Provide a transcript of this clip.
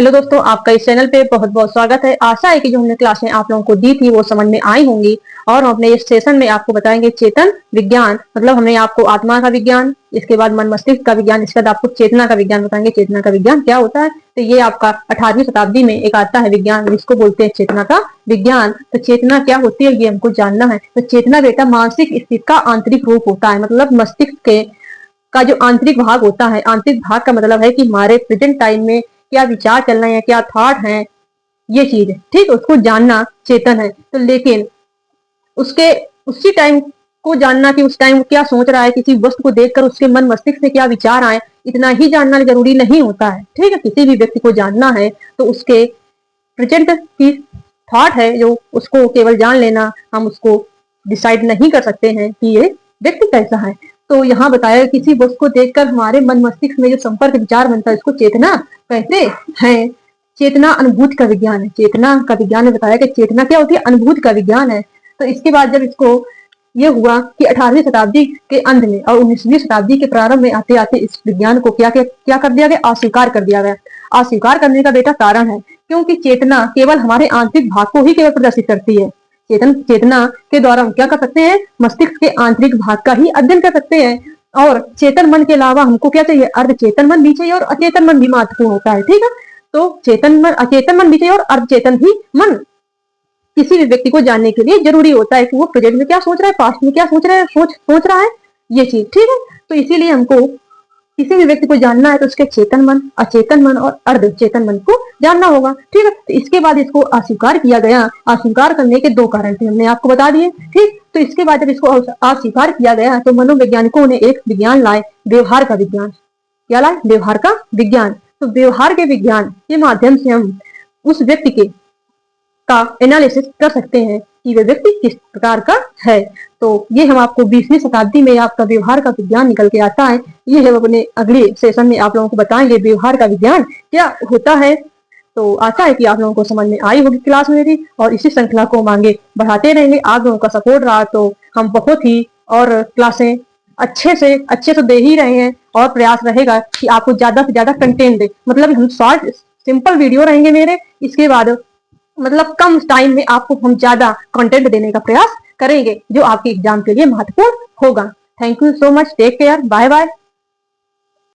Hello दोस्तों, आपका इस चैनल पे बहुत बहुत स्वागत है। आशा है कि जो हमने क्लासें आप लोगों को दी थी वो समझ में आई होंगी। और हम अपने इस सेशन में आपको बताएंगे चेतन विज्ञान, मतलब हमने आपको आत्मा का विज्ञान, इसके बाद मन मस्तिष्क का विज्ञान, इसके बाद आपको चेतना का विज्ञान बताएंगे। चेतना का विज्ञान क्या होता है, तो ये आपका 18वीं शताब्दी में एक आता है विज्ञान, जिसको बोलते हैं चेतना का विज्ञान। तो चेतना क्या होती है ये हमको जानना है। तो चेतना बेटा मानसिक स्थिति का आंतरिक रूप होता है, मतलब मस्तिष्क के का जो आंतरिक भाग होता है। आंतरिक भाग का मतलब है कि हमारे प्रेजेंट टाइम में क्या विचार चल रहे हैं, क्या थॉट है, ये चीज है, ठीक। उसको जानना चेतन है। तो लेकिन उसके उसी टाइम को जानना कि उस टाइम वो क्या सोच रहा है, किसी वस्तु को देखकर उसके मन मस्तिष्क से क्या विचार आए, इतना ही जानना जरूरी नहीं होता है, ठीक है। किसी भी व्यक्ति को जानना है तो उसके प्रेजेंट की थॉट है जो उसको केवल जान लेना, हम उसको डिसाइड नहीं कर सकते हैं कि ये व्यक्ति कैसा है। तो यहाँ बताया किसी वस्तु को देखकर हमारे मन मस्तिष्क में जो संपर्क विचार बनता है इसको चेतना कहते हैं। चेतना अनुभूति का विज्ञान है। चेतना का विज्ञान ने बताया कि चेतना क्या होती है, अनुभूति का विज्ञान है। तो इसके बाद जब इसको ये हुआ कि 18वीं शताब्दी के अंत में और 19वीं शताब्दी के प्रारंभ में आते आते इस विज्ञान को क्या कर दिया गया, अस्वीकार कर दिया गया। अस्वीकार करने का बेटा कारण है क्योंकि चेतना केवल हमारे आंतरिक भाग को ही केवल प्रदर्शित करती है। चेतना के द्वारा हम क्या कर सकते हैं, मस्तिष्क के आंतरिक भाग का ही अध्ययन कर सकते हैं। और चेतन मन के अलावा हमको क्या चाहिए, अर्धचेतन मन भी चाहिए और अचेतन मन भी महत्वपूर्ण होता है, ठीक है। तो चेतन मन, अचेतन मन भी चाहिए और अर्धचेतन भी मन किसी भी व्यक्ति को जानने के लिए जरूरी होता है कि वो प्रेजेंट में क्या सोच रहा है, पास्ट में क्या सोच रहा है, सोच रहा है, ये चीज, ठीक है। तो इसीलिए हमको किसी भी व्यक्ति को जानना है तो उसके चेतन मन, अचेतन मन और अर्धचेतन मन को जानना होगा, ठीक है। तो इसके बाद इसको अस्वीकार किया गया। अस्वीकार करने के दो कारण थे, हमने आपको बता दिए, ठीक। तो इसके बाद जब इसको अस्वीकार किया गया तो मनोवैज्ञानिकों ने एक विज्ञान लाए, व्यवहार का विज्ञान। क्या लाए, व्यवहार का विज्ञान। तो व्यवहार के विज्ञान के माध्यम से हम उस व्यक्ति के का एनालिसिस कर सकते हैं कि वह व्यक्ति किस प्रकार का है। तो ये हम आपको 20वीं शताब्दी में आपका व्यवहार का विज्ञान निकल के आता है। ये हम अपने अगले सेशन में आप लोगों को बताएंगे व्यवहार का विज्ञान क्या होता है। तो आशा है कि आप लोगों को समझ में आई होगी क्लास मेरी, और इसी श्रृंखला को हम आगे बढ़ाते रहेंगे। आप लोगों का सपोर्ट रहा तो हम बहुत ही और क्लासें अच्छे से दे ही रहे हैं, और प्रयास रहेगा कि आपको ज्यादा से ज्यादा कंटेंट दे। मतलब हम शॉर्ट सिंपल वीडियो रहेंगे मेरे, इसके बाद मतलब कम टाइम में आपको हम ज्यादा कंटेंट देने का प्रयास करेंगे जो आपके एग्जाम के लिए महत्वपूर्ण होगा। Thank you so much, take care, bye bye.